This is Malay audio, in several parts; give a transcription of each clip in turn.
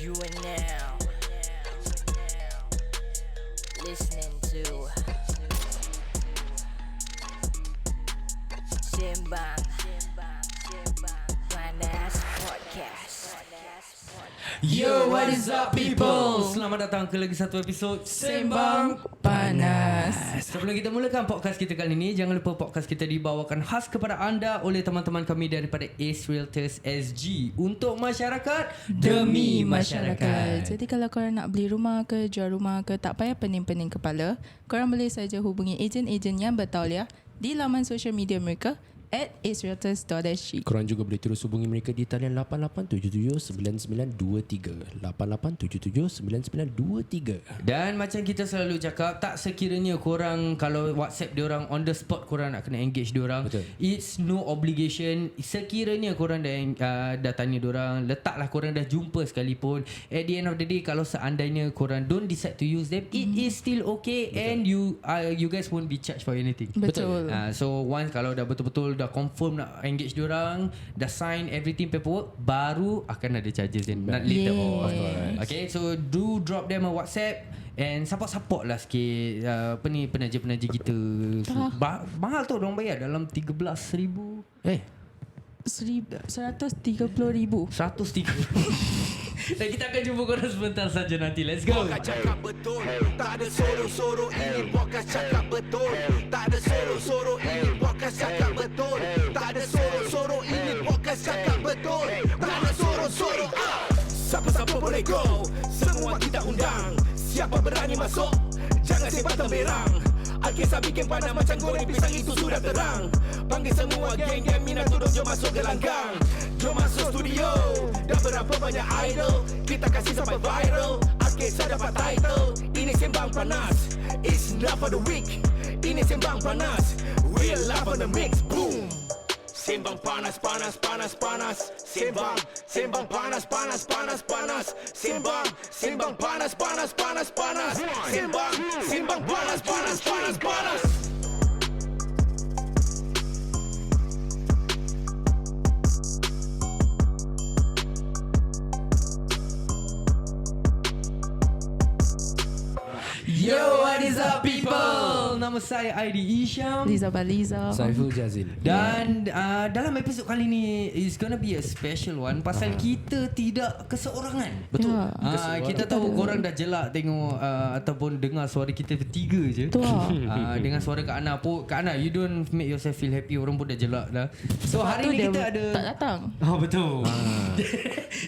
You are now listening to Sembang Panas Podcast. Yo, what is up people? Selamat datang ke lagi satu episod Sembang Panas. Sebelum kita mulakan podcast kita kali ini, jangan lupa podcast kita dibawakan khas kepada anda oleh teman-teman kami daripada AceRealtorsSg. Untuk masyarakat, demi masyarakat. Jadi kalau korang nak beli rumah ke, jual rumah ke, tak payah pening-pening kepala. Korang boleh saja hubungi ejen-ejen yang bertauliah di laman social media mereka @AceRealtorsSg. Korang juga boleh terus hubungi mereka di talian 88779923 88779923. Dan macam kita selalu cakap, tak sekiranya korang kalau WhatsApp diorang on the spot korang nak kena engage diorang. Betul. It's no obligation. Sekiranya korang dah tanya diorang, letaklah korang dah jumpa sekalipun, at the end of the day kalau seandainya korang don't decide to use them, it is still okay. Betul. And you guys won't be charged for anything. Betul. So once kalau dah betul-betul dah confirm nak engage diorang, dah sign everything paperwork, baru akan ada charges later on. Okay, so do drop them a WhatsApp and support lah sikit penaja-penaja kita. Mahal tu orang bayar dalam 13,000 130,000. 130. Dan kita akan jumpa korang sebentar saja nanti. Let's go. Podcast cakap betul, tak ada sorok-sorok. Ini podcast cakap betul, tak ada sorok-sorok. Ini podcast cakap betul, tak ada sorok-sorok. Ini podcast cakap betul, tak ada sorok-sorok. Siapa-siapa boleh go, semua kita undang. Siapa berani masuk, jangan sebat temberang. Al-Kisah bikin panas macam goreng pisang, itu sudah terang. Panggil semua geng-geng minat turun, jom masuk gelanggang. Jom masuk studio, dah berapa banyak idol, kita kasih sampai viral. Al-Kisah dapat title, ini Sembang Panas. It's not for the weak, ini Sembang Panas. Real love on the mix, boom. Sembang panas, panas, panas, panas. Sembang, sembang panas, panas, panas, panas. Sembang, sembang panas, panas, panas, panas. Sembang, sembang panas, panas, panas, panas. Yo, what is up people? Nama saya Aidi Isham, Liza Baliza. Saiful Jazil. dan dalam episod kali ni is gonna be a special one pasal kita tidak keseorangan. Betul. Kita tahu korang dah jelak tengok ataupun dengar suara kita bertiga je. Dengan suara Kak Ana pun, Kak Ana, you don't make yourself feel happy, orang pun dah jelak dah. So hari ni kita ada tak datang. betul.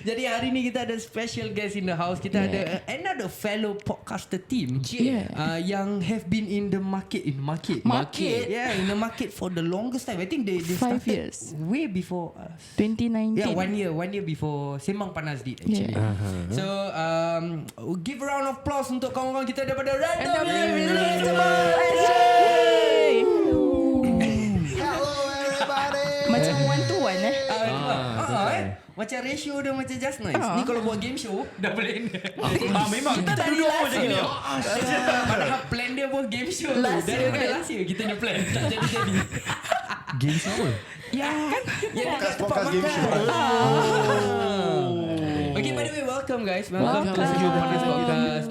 Jadi hari ni kita ada special guest in the house. Kita ada another fellow podcaster team yang have been in the market. Yeah, in the market for the longest time. I think they 5 started years. way before us. 2019. Yeah, 1 year before Sembang Panas did actually. So give a round of applause untuk kawan-kawan kita daripada Relatable SG. Hello everybody. Macam one to one Macam ratio dia macam just nice. Ni kalau buat game show dah boleh. Memang kita tak duduk macam ni. Padahal plan dia buat game show daripada last year kita ada plan. Tak jadi-jadi. Game show apa? Ya kan? Yang dekat tempat makan. Okay, by the way, welcome guys. Welcome to Sembang Panas Podcast.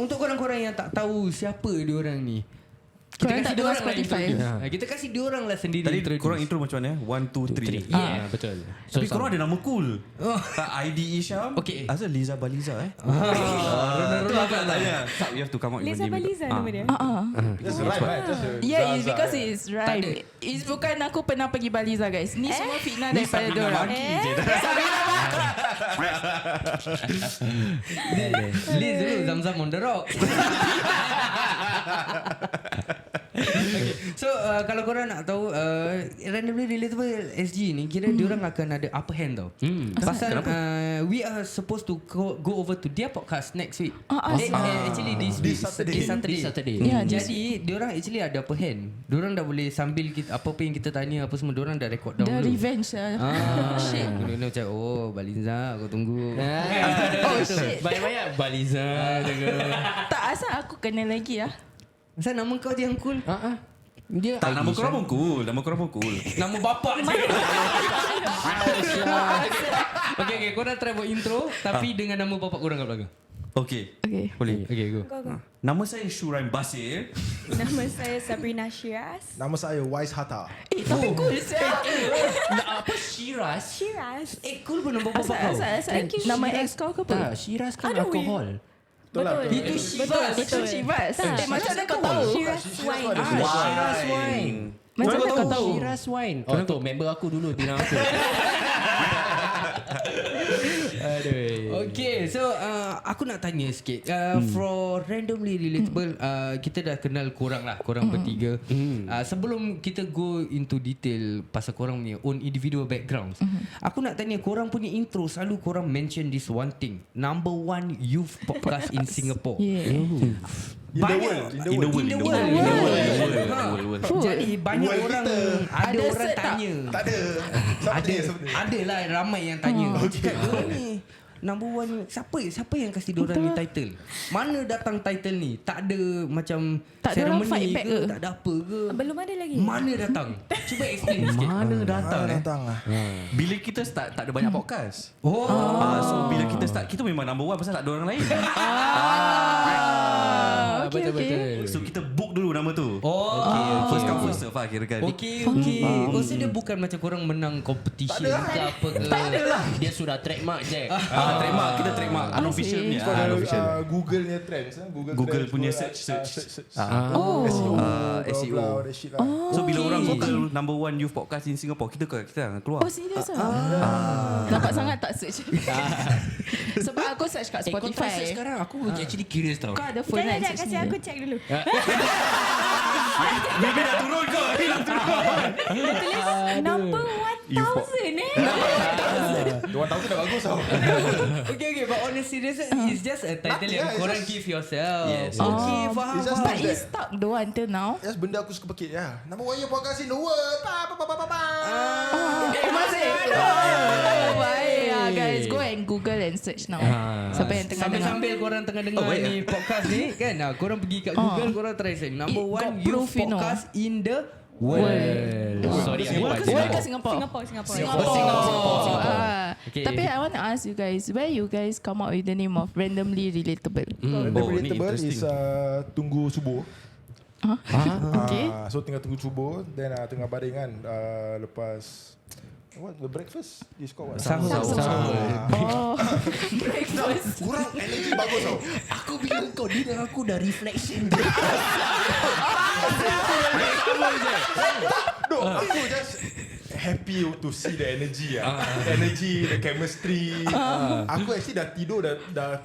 Untuk korang-korang yang tak tahu siapa diorang ni, Korang tak dengar Spotify. Kita kasih diorang lah sendiri. Tadi korang intro macam mana? 1, 2, 3. Yeah. Betul. Tapi korang ada nama cool. Tak ID Isham. Okay. Asal Liza Baliza Itu apa tanya. You have to come out with a Liza name. Baliza nama dia. That's right, right? Yeah, it's because it's right. It's bukan aku pernah pergi Baliza guys. Ni semua fitnah daripada diorang. Liz dulu Zam-Zam on the rock. Okay. So kalau korang nak tahu randomly relatable SG ni kira diorang akan ada upper hand tau. Pasal we are supposed to go over to their podcast next week. Actually this Saturday. Yeah, jadi diorang actually ada upper hand. Diorang dah boleh sambil kita, apa yang kita tanya apa semua diorang dah record down The dulu. revenge lah. Shit. Kena macam Baliza aku tunggu. Shit. Banyak-banyak Baliza. Tak asal aku kena lagi lah. Asal nama kau je yang cool. Dia Tak, nama korang pun cool. Nama korang pun cool. Nama bapak je. Okay, korang try buat intro tapi dengan nama bapak korang kat belakang. Okay. Okay. Boleh. Okay, go. Nama saya Shuraim Basir. Nama saya Sabrina Shiraz. Nama saya Wise Hatta. Tapi cool siap. apa Shiraz? Shiraz. Cool pun nama bapak kau. Asal nama ex kau ke apa? Tak, Shiraz kan Aduh, alkohol. Betul. Itu Shivas. Betul Shivas. Tak. Macam mana kau tahu? Shiraz wine. Shiraz wine. Macam mana kau tahu? Shiraz wine. Oh tu member aku dulu bilang aku. Okay, so aku nak tanya sikit. For randomly relatable, kita dah kenal korang lah, korang bertiga. Sebelum kita go into detail pasal korang punya own individual backgrounds, aku nak tanya korang punya intro selalu korang mention this one thing. Number 1 youth podcast in Singapore. In the world. Jadi banyak World orang kita. ada orang set tak? tanya. Tak ada. Siapa Ada dia? ada lah ramai yang tanya. Cakap diorang ni number 1 siapa yang kasi diorang ni title? Mana datang title ni? Tak ada macam Tak ada orang fight ceremony back ke? ke? Tak ada apa ke? Belum ada lagi. Mana datang? Cuba explain sikit. Mana datang Datang lah. Bila kita start tak ada banyak podcast. Oh. So bila kita start kita memang number 1 pasal tak ada orang lain. Okay, okay. So kita book dulu nama tu. Oh. First come first serve lah kira-kira. Okay. Oh, so dia bukan macam korang menang competition ke apa ke? Dia sudah trademark je. Trademark, kita trademark unofficial ni. Kau ada Unofficial. Google punya trends. Google trends, punya kau search. SEO. SEO. blah, blah, that shit lah. So bila orang Google number 1 youth podcast in Singapore, kita akan keluar. Oh serius ah? Nampak sangat tak search. Sebab aku search kat Kau tak search Spotify. sekarang aku actually curious tau. Kau ada phone Jangan kan nak search kasi ni? aku check dulu. Baby dah turun kau. Tulis number 1000 eh. 1,000 dah bagus tau. Okay, but on a serious, it's just a title yang it's korang just- give yourself. Yes. Okay, faham. It's just But that. it's stuck though until now. Just benda aku suka pekik ya. Number 1 year podcast in the world. Masih. Baik lah guys. Go and Google and search now. Siapa yang tengah dengar. Sambil korang tengah dengar ni podcast ni kan, korang pergi kat Google, korang try search number It 1 got youth proof, you know. podcast in the world. Sorry, World ke Singapore? Singapore. Okay. Tapi I want to ask you guys, where you guys come up with the name of randomly relatable? The Oh, ni relatable interesting. is tunggu subuh. Okay. So tengah tunggu subuh, then tengah baring kan, lepas what the breakfast is called what? Sahur. Oh, breakfast. Kurang energy bagus tau. Aku bilang kau dia dengan aku dah reflection. No, aku just happy to see the energy energy, the chemistry. Aku actually dah tidur dah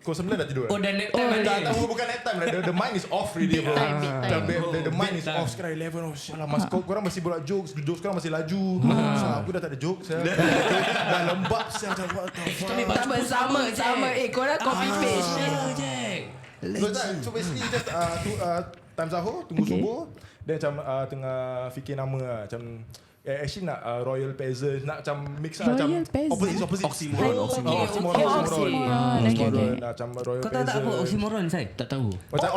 Kau 9 dah tidur. Oh, dah nap time tak, balik. bukan night time. The mind is off really bro. Big time. The mind is off sekarang 11. Oh sialah, korang masih buat jokes korang masih laju. So aku dah tak ada jokes. Dah lembab saya macam what the fuck. Sama. Korang copy paste. So basically just time sahur, tunggu subuh. Then macam tengah fikir nama lah. Macam actually nak royal peasant, nak macam mix lah, macam Royal peasant? opposite. Oxymoron. Macam royal Kau tahu tak apa peasant. oxymoron, Sai? Tak tahu. Macam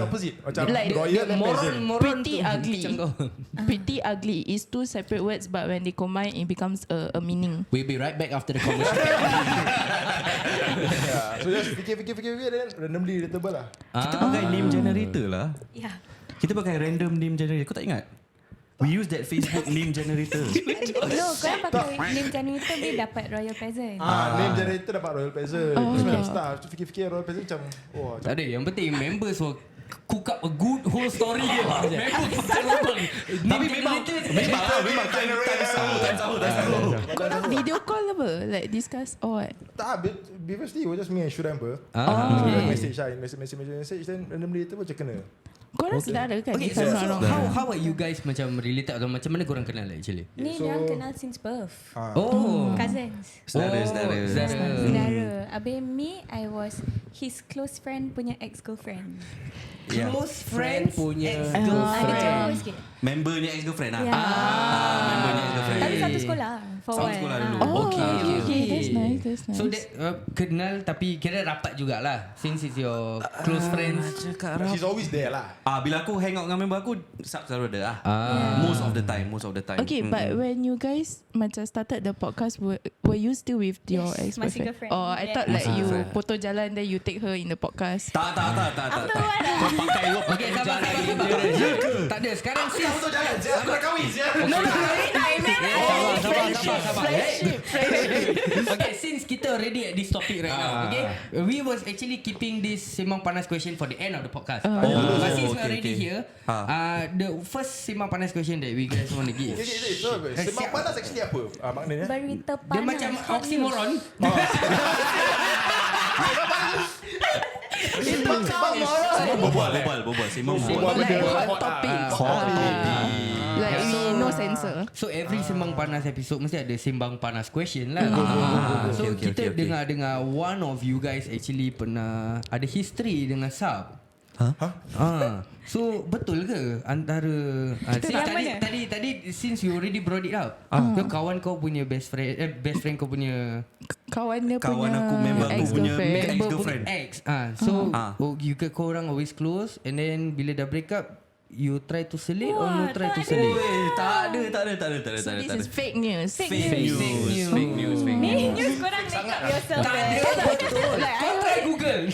opposite. Macam Like royal and peasant. Pretty ugly. Pretty ugly is two separate words, but when they combine, it becomes a meaning. We'll be right back after the commercial. So just fikir then randomly relatable lah. Kita pakai name generator lah. Ya. Kita pakai random name generator. Kau tak ingat? We use that Facebook name generator. No, korang pakai name generator dia dapat royal peasant. Name generator dapat royal peasant. Terus macam start fikir royal peasant macam Tak ada, yang penting members will cook up a good whole story je. Members pasal lubang. Tapi memang Korang video call apa? Like discuss or what? tak, previously it was just me and Shuraim apa. Message then randomly relatable macam kena. Korang saudara kan? Okay, If so I'm not wrong. how are you guys macam related atau macam mana korang kenal actually? Ni yang kenal since birth. Oh. Cousins. Saudara. Saudara. Habis me, I was his close friend punya ex-girlfriend. Close friends punya Ada jauh sikit. Member ni ex-girlfriend lah. Ya. Member ni ex-girlfriend. Tapi satu sekolah. For Sama one. sekolah dulu. Oh, Okay. okay. That's nice. That's nice. So that kenal tapi kira rapat jugalah. Since it's your close friends. She's always there lah. Bila aku hang out dengan member aku, Sub selalu ada lah. Most of the time. Okay, but when you guys macam started the podcast, were you still with your Yes, my single friend. Oh, I Yeah. thought like Single you friend. foto jalan then you take her in the podcast. Tak. Kau pakai rope Okay, sabar. Tak ada. Sekarang since Betul jalan, aku dah kahwin. Sabar. Okay, since kita already at this topic right now, okay, we was actually keeping this Sembang Panas question for the end of the podcast. But since we're already here, the first Sembang Panas question that we guys want to give. So, Sembang Panas actually apa maknanya? Berita panas. Dia macam oxymoron. Sembang berbual. Sembang Berbual Like benda hot hot topics. Like we no censor. So every Sembang Panas episode mesti ada Sembang Panas question lah. So Okay, kita okay. dengar one of you guys actually pernah ada history dengan Sub. So betul ke antara tadi since you already brought it up, so kawan kau punya best friend kau punya Kawan dia Kawan punya aku, member aku punya ex-girlfriend. ex-girlfriend. So you korang always close, and then bila dah break up, you try to selit or no try to selit? Tak ada. So this is fake news. Fake news. Ni news korang make up yourself. Tak ada, betul. Kau try Google.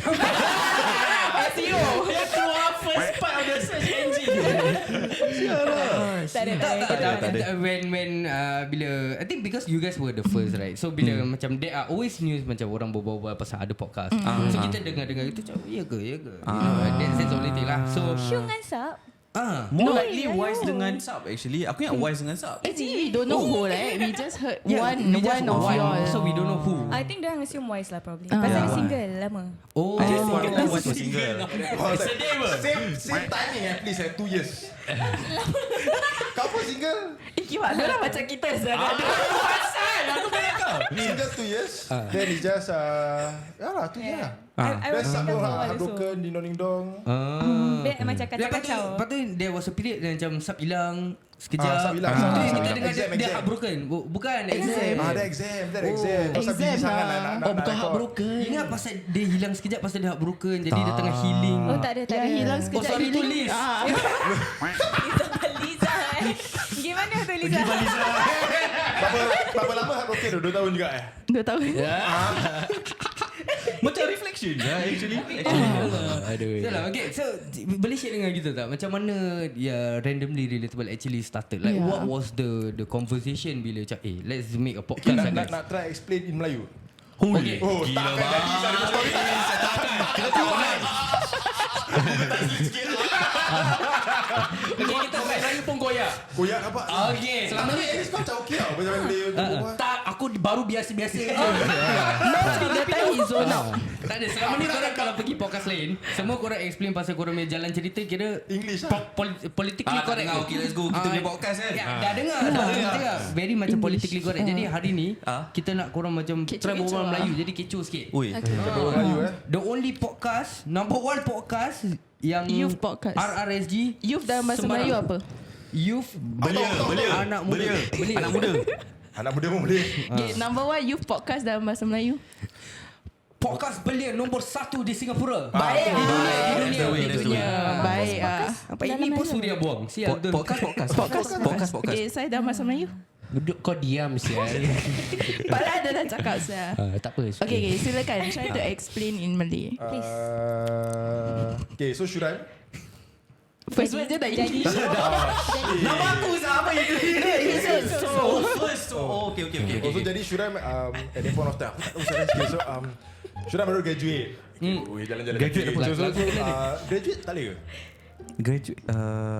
SEO. Dia keluar first part of the search engine. Tak ada. When bila I think because you guys were the first, right? So bila macam there are always news macam orang berbual pasal ada podcast. So kita dengar itu macam ya ke. You know, that's the only thing lah. So Syung and Sub. More likely Wise dengan Sub actually. Aku ingat Wise dengan Sub. Actually, we don't know who, right? We just heard we just one of one. yours. So we don't know who. I think dia assume Wise lah probably. Pasal dia single lama. Oh, Wise was single. Same timing please 2 years. Kau pun single? Kimak, dia macam kita sekarang. Single 2 years. Then it's just 2 years lah. I was Then single for a while also. heartbroken, dindong-dindong. Dia macam kacau-kacau. Lepas tu there was a period yang macam Sub hilang sekejap. Sub hilang. Tu yang Sub kita hilang. dengar Exam. dia heartbroken. Bukan exam. Dia exam. Pasal busy exam sangat lah. nak bukan record. heartbroken. Ingat pasal dia hilang sekejap pasal dia heartbroken. Jadi dia tengah healing. Oh tak ada. Yang hilang Oh sekejap sorry, healing. tulis. Liza. Gimana tu Liza? Berapa lama heartbroken tu? 2 tahun juga 2 tahun. Macam reflection lah actually. Yalah, okay. So boleh share dengan kita tak macam mana randomly relatable actually started? Like what was the conversation bila macam let's make a podcast lah guys. Nak try explain in Melayu. Okay. Takkan jadi saya story. Kita try. Okay, kita Melayu pun koyak. Koyak apa? Okay. Selama ni at least kau macam okey tau. Macam boleh berbual. Tak, aku baru biasa-biasa je. Most of the time he zone out. Tak ada. Selama ni korang kalau pergi podcast lain, semua korang explain pasal korang punya jalan cerita kira English lah. politically correct. Dengar, okay, let's go. Kita punya podcast kan. Dah dengar. Very macam politically correct. Jadi hari ni kita nak korang macam try berbual Melayu. Jadi kecoh sikit. Oi. Melayu The only podcast, number one podcast yang Youth podcast. RRSG. Youth dalam bahasa sembarang. Melayu apa? Youth Belia. anak muda. Anak muda. Anak muda pun boleh. Okay, number one youth podcast dalam bahasa Melayu. Podcast belia nombor 1 di Singapura. Baik Di dunia. That's the way. Baik Apa ini pun Suria buang. Sial betul. Podcast. Okay, saya dalam bahasa Melayu. Duduk kau diam sial. Padahal dia dah cakap saya. Tak apa. Okay, silakan. Try to explain in Malay. Okay, so Syuran. First word je dah jadi. Nama aku sama itu. Okay. So jadi Syuran at that point of time aku tak tahu saya. So Syuran baru graduate. Jalan-jalan. Graduate apa? So graduate tak boleh ke? Graduate.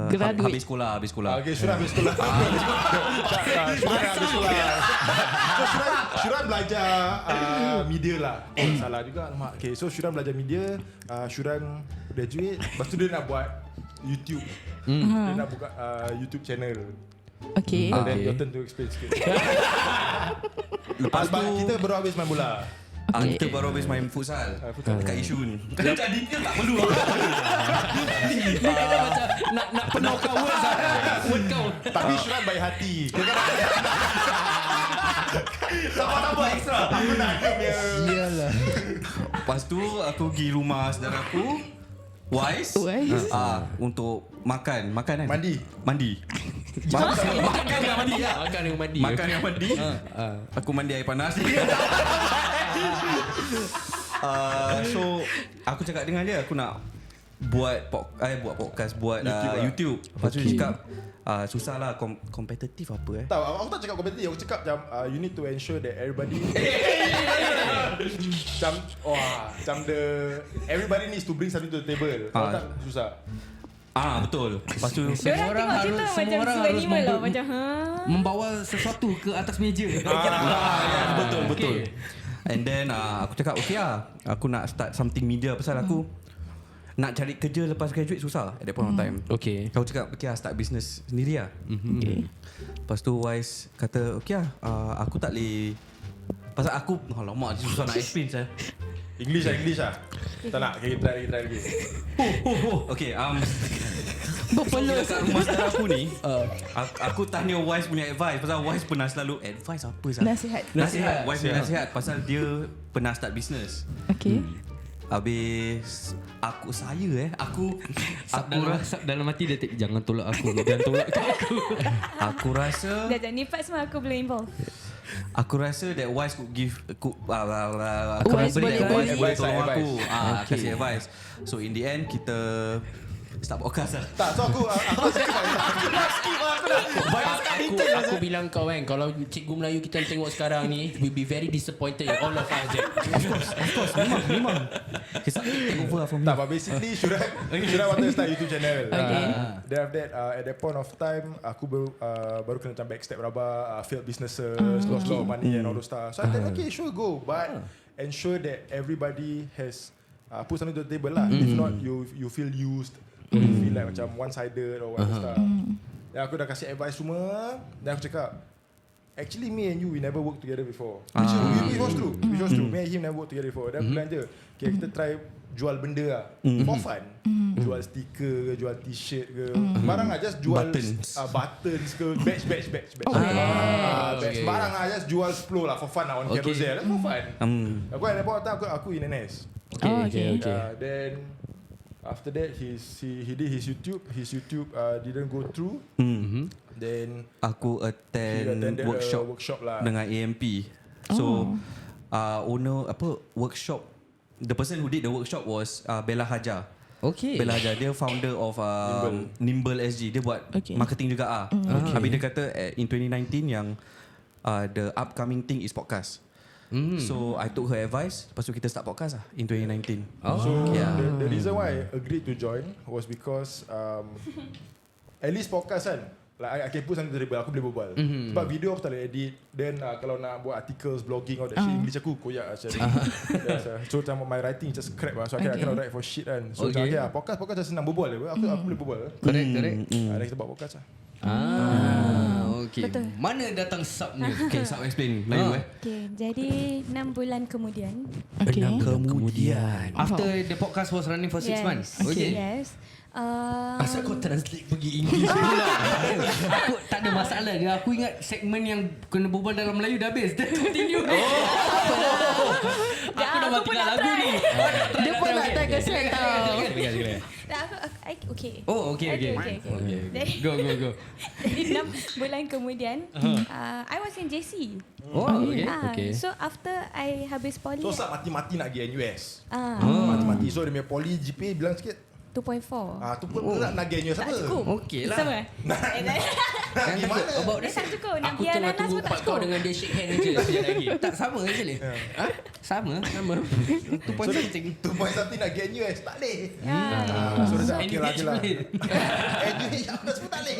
Graduate. Habis sekolah. Okay, Syuran habis sekolah. Syuran habis sekolah. So Syuran belajar media lah. Salah juga. Okay, so Syuran belajar media. Syuran graduate. Lepas tu dia nak buat YouTube. Dia nak buka YouTube channel. Okay. Then your turn to explain sikit. Lepas tu kita baru habis main bola. kita baru habis main futsal dekat Yishun. Jadi dia tak perlu. Dia kena macam nak penukar word kau. Tapi Syuran baik hati. Dia kan Tambah extra. Aku nak ada punya. Iyalah. Lepas tu aku pergi rumah saudara aku Wise. Untuk makan kan? Mandi. Makan yang mandi. Makan dengan mandi. Makan yang mandi. Aku mandi air panas. So aku cakap dengan dia aku nak buat podcast, buat YouTube. Lepas tu dia cakap susah lah, kompetitif apa Tahu, aku tak cakap kompetitif. Aku cakap macam you need to ensure that everybody macam everybody needs to bring something to the table. Kalau tak susah. Betul. Lepas tu Diorang tengok kita macam super animal lah. Macam membawa sesuatu ke atas meja. Betul. And then aku cakap okay lah, aku nak start something media. Pasal aku nak cari kerja lepas graduate susah at that point of time. Okay. Kau cakap okay lah, start business sendiri lah. Okay. Lepas tu Wise kata okay lah, aku tak boleh. Pasal aku lama susah nak explain saya. English lah. Tak nak, kita try lagi. Okay, Berpeluh. kat rumah saudara aku ni, aku tanya Wise punya advice. Pasal Wise pernah selalu advice apa sah? Nasihat. Wise punya nasihat pasal dia pernah start business. Okay. Habis aku Sab dalam hati dia jangan tolak aku. Jangan tolak aku. Aku rasa dah ni part semua aku belum involve. Aku rasa that Wise could give Wise boleh tolong aku kasih advice. So in the end kita start podcast lah. Tak, so aku Aku bilang kau kan, kalau cikgu Melayu kita tengok sekarang ni, we be very disappointed in all of us. Of course, memang. Kita take over lah from tak, here. but basically Syurah wanted to start YouTube channel. Okay. Then after that, at that point of time, aku baru kena macam backstep rabak, failed businesses, lost a lot of money and all those stuff. So I said, okay, sure, go. But ensure that everybody has put something to the table lah. If not, you feel used. You feel like macam one-sided or whatever stuff. Dan aku dah kasih advice semua. Dan aku cakap, actually me and you, we never work together before. Which was true. Me and him never work together before. Dan aku bilang je, okay, kita try jual benda lah. For fun. Jual stiker ke, jual t-shirt ke. Barang lah, just jual buttons ke, badge. Barang lah, just jual 10 lah for fun lah on Carousel. For fun. Aku at that point of time, aku in NS. Okay. Then after that, he did his YouTube. His YouTube didn't go through. Then Aku attend workshop lah dengan AMP. So owner workshop, the person who did the workshop was Bella Hajar. Okay. Bella Hajar, dia founder of Nimble SG. Dia buat marketing juga Habis dia kata in 2019 yang the upcoming thing is podcast. So I took her advice. Lepas tu kita start podcast lah in 2019. So the reason why I agreed to join was because at least podcast kan, like I can put something to the table, aku boleh berbual. Sebab video aku tak boleh edit. Then kalau nak buat articles, blogging, all that shit, English aku koyak macam so macam my writing just crap lah. So I cannot write for shit kan. So macam okay lah, podcast just senang berbual je. Aku boleh berbual. Correct. Dan kita buat podcast lah. Okay. Betul. Mana datang sub ni? Okay, Sab explain Melayu Okay, jadi 6 bulan kemudian. Okay. Kemudian After the podcast was running for 6 months. Okay. Yes. Asal kau translate pergi English pula? Aku tak ada masalah ke. Aku ingat segmen yang kena berbual dalam Melayu dah habis. Then continue. Aku dah mati lagu ni. Dia pun nak try ke set tau. Okay. Oh, okay. Go. Jadi 6 bulan kemudian, I was in JC. Oh, okay. So after I habis poly, So Sab mati-mati nak pergi NUS. Mati-mati. So dia punya poly GPA bilang sikit 2.4. tu pun nak pergi NUS Tak apa? cukup. Okay lah. Sama. Gimana? Dia tak cukup. Nak Aku pergi tengah Alanas tunggu pun tak part kau cukup. dengan dia shake hand je sekejap lagi. Tak sama actually. Sama. 2 point something. 2 point something nak pergi NUS. Tak boleh. So dia cakap okay lah. NUS aku pun tak boleh.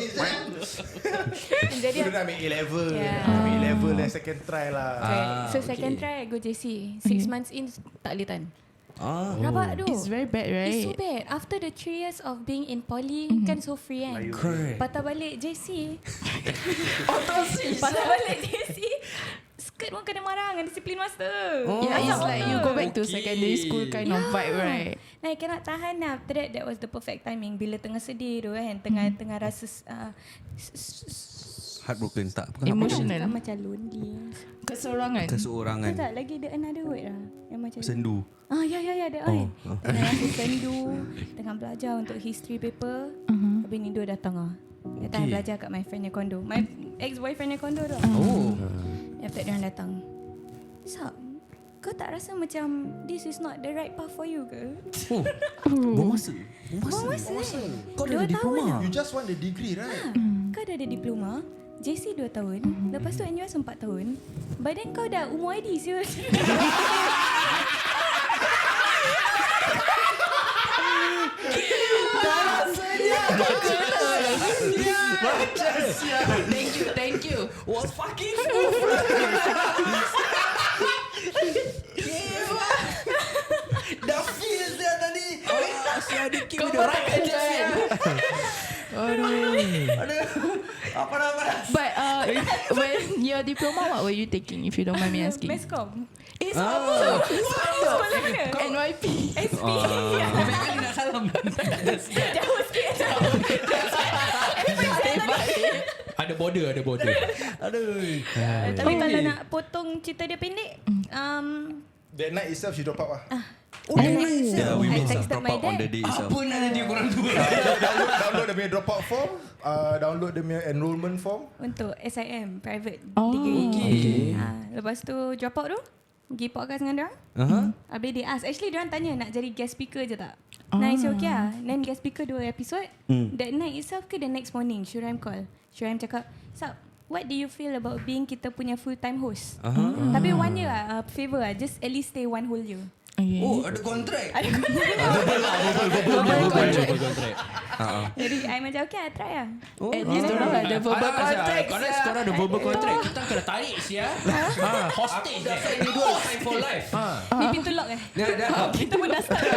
Jadi So dia nak ambil A-level. Ambil A-level dan second try lah. So second try I go JC. 6 months in tak boleh tahan. Rabak tu. It's very bad, right? It's so bad. After the 3 years of being in poly, kan so free kan. Correct. Patah balik JC. Patah balik JC. Skirt pun kena marah dengan disiplin master. Yeah, it's like you go back to secondary school kind of vibe, right? Nah, I cannot tahan lah. After that was the perfect timing. Bila tengah sedih tu kan, tengah rasa heartbroken tak? Bukan Emotional. kan macam lonely. Kau Keseorangan. Keseorangan. Tak lagi ada another word lah. Yang macam Sendu. ya that one. Tengah rasa sendu, tengah belajar untuk history paper. Habis ni dua datang lah. Datang belajar kat my friend yang condo. My ex-boyfriend yang condo tu. After dia datang. Sab, kau tak rasa macam this is not the right path for you ke? Buang masa. Kau dah ada diploma. You just want the degree, right? Kau dah ada diploma, JC 2 tahun, lepas tu NUS 4 tahun. But then kau dah umur ID siul. Thank you. Was fucking dah feel dah tadi. Asyik dikit with the right hand. Apa nama? But when your diploma, what were you taking, if you don't mind me asking? Meskom. Sama. Sekolah mana? NYP. SP. Sampai kali nak salam. Jauh sikit. Ada border. Aduh. Tapi kalau nak potong cerita dia pendek, That night itself she drop out lah. Yeah, we I made some texted drop my out on dad. the day itself. Apa nak dia korang dua? Download dia punya drop out form, download dia punya enrollment form. Untuk SIM private Oh, degree. Lepas tu drop out tu pergi podcast dengan dia. Habis dia ask, actually dia orang tanya nak jadi guest speaker je tak? Nah, I say okay lah. Then guest speaker 2 episode. That night itself ke the next morning Syuram call. Syuram cakap, Sab, what do you feel about being kita punya full time host? Tapi 1 year lah, favor lah, just at least stay 1 whole year. Oh, ada kontrak. Verbal contract. Jadi I macam okay lah, try lah. At least orang ada verbal contract. Kalau sekarang ada verbal contract, kita kena tarik sia. Hostage Dah sign ni dua, sign for life. Ni pintu lock eh. Dah. Kita pun dah start.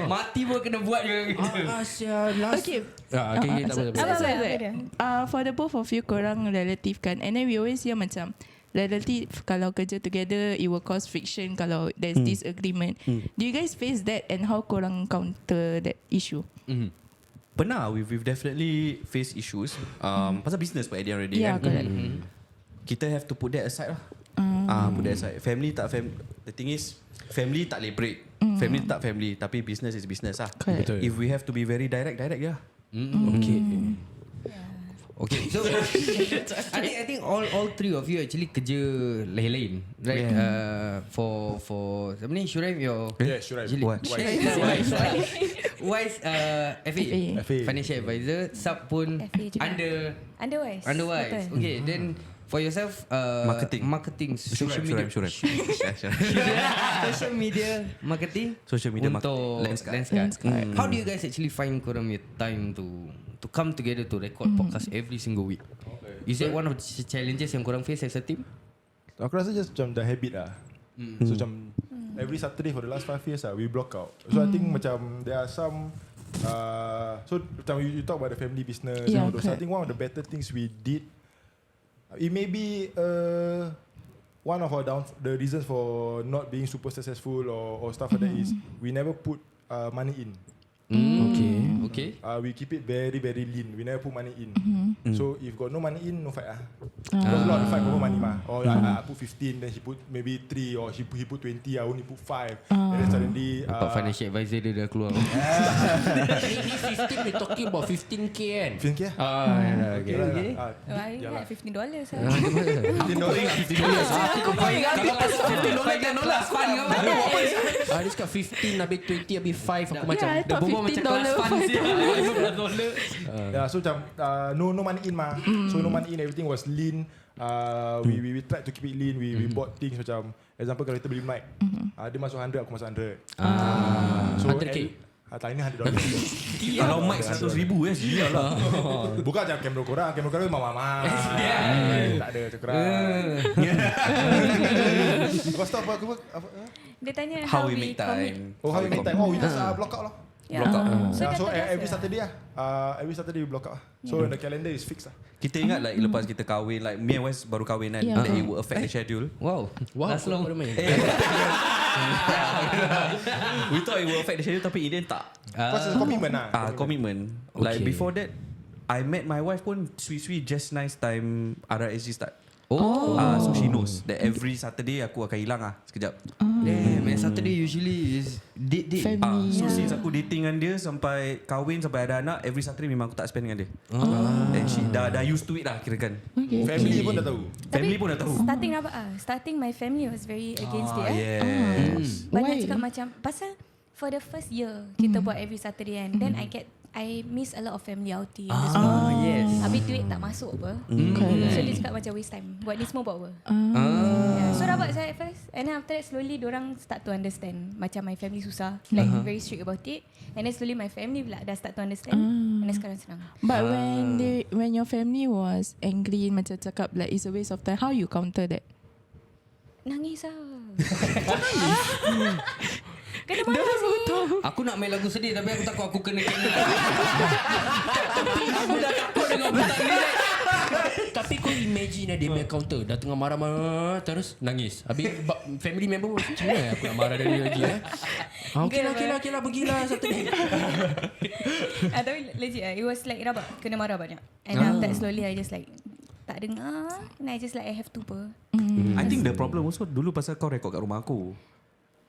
Mati pun kena buat juga gitu. Okay. Tak apa. For the both of you, korang relative kan, and then we always hear macam relative kalau kerja together it will cause friction kalau there's disagreement. Do you guys face that, and how korang counter that issue? Pernah, we've definitely faced issues. Pasal business pun at the end of the day Yeah, kan. correct. Kita have to put that aside lah. Put that aside. Family tak the thing is, family tak boleh break. Family tak family, tapi business is business lah. Correct. Betul. If we have to be very direct je lah. Okay, so I think all three of you actually kerja lain-lain, right? For siapa ni? Shuraim, your Shuraim. What? Wise FA, financial advisor. Sub pun FA juga. under Wise. Okay, then for yourself, marketing, social media, social media marketing, untuk Lenskart. How do you guys actually find korang punya time to come together to record podcast every single week? Is that one of the challenges yang korang face as a team? Aku rasa just macam dah habit lah. So macam every Saturday for the last 5 years we block out. So I think macam there are some so macam you talk about the family business and all those. I think one of the better things we did, it may be one of our the reasons for not being super successful or stuff like that is we never put money in. Okay. We keep it very very lean. We never put money in. So if got no money in, no fight lah. Because a lot of fight over money mah. Or I put 15, then he put maybe 3, or he put 20, I only put 5. And then suddenly Dapat financial advisor dia dah keluar. Ini 15, we talking about 15k kan? 15k lah. Okay. I ingat $15 lah. Aku pun ingat $15 fun ke apa? Dia cakap 15, habis 20, habis 5. Aku macam I thought $15 Yeah, so macam no money in mah. So no money in, everything was lean. We tried to keep it lean. We bought things macam, example kalau kita beli mic, dia masuk 100, aku masuk 100. So 100k. Tak, ini $100. Kalau mic 100,000 gila lah. Bukan macam kamera korang mama. Tak ada cakap. Lepas tu apa? Dia tanya How we make commit. time. How we make time? We just block out lah. Block out. So every Saturday every Saturday we block out. So the calendar is fixed lah. Kita ingat like lepas kita kahwin, like me and Wes baru kahwin kan, that it will affect the schedule. Wow. Last long. We thought it will affect the schedule, tapi in the end tak. Because it's a commitment lah. Commitment. Like before that, I met my wife pun sweet just nice time RSG start. So she knows that every Saturday aku akan hilang sekejap. Damn, man, Saturday usually is date. Family. So since aku dating dengan dia sampai kahwin, sampai ada anak, every Saturday memang aku tak spend dengan dia. And she dah used to it lah kirakan. Family pun dah tahu. Family pun dah tahu. Starting my family was very against it. Yes. But nak Why? cakap macam pasal for the first year kita buat every Saturday kan. Then I miss a lot of family outing. Yes. Habis duit tak masuk apa. So dia cakap macam waste time. Buat ni semua buat apa. So dah buat saya at first. And then after that slowly diorang start to understand. Macam my family susah. Like very strict about it. And then slowly my family pula dah start to understand. And then sekarang senang. But when your family was angry, macam cakap like it's a waste of time, how you counter that? Nangis lah. Kena marah sih. Aku nak main lagu sedih tapi aku takut aku kena. Tapi aku dah takut dengan budak ni. Tapi kau imagine dia punya counter dah tengah marah-marah terus nangis. Habis family member macam mana aku nak marah dari dia lagi Okey lah pergilah satu ni. Tapi legit it was like rabak. Kena marah banyak. And after that slowly I just like tak dengar. And I just like I have to I think the problem also dulu pasal kau rekod kat rumah aku.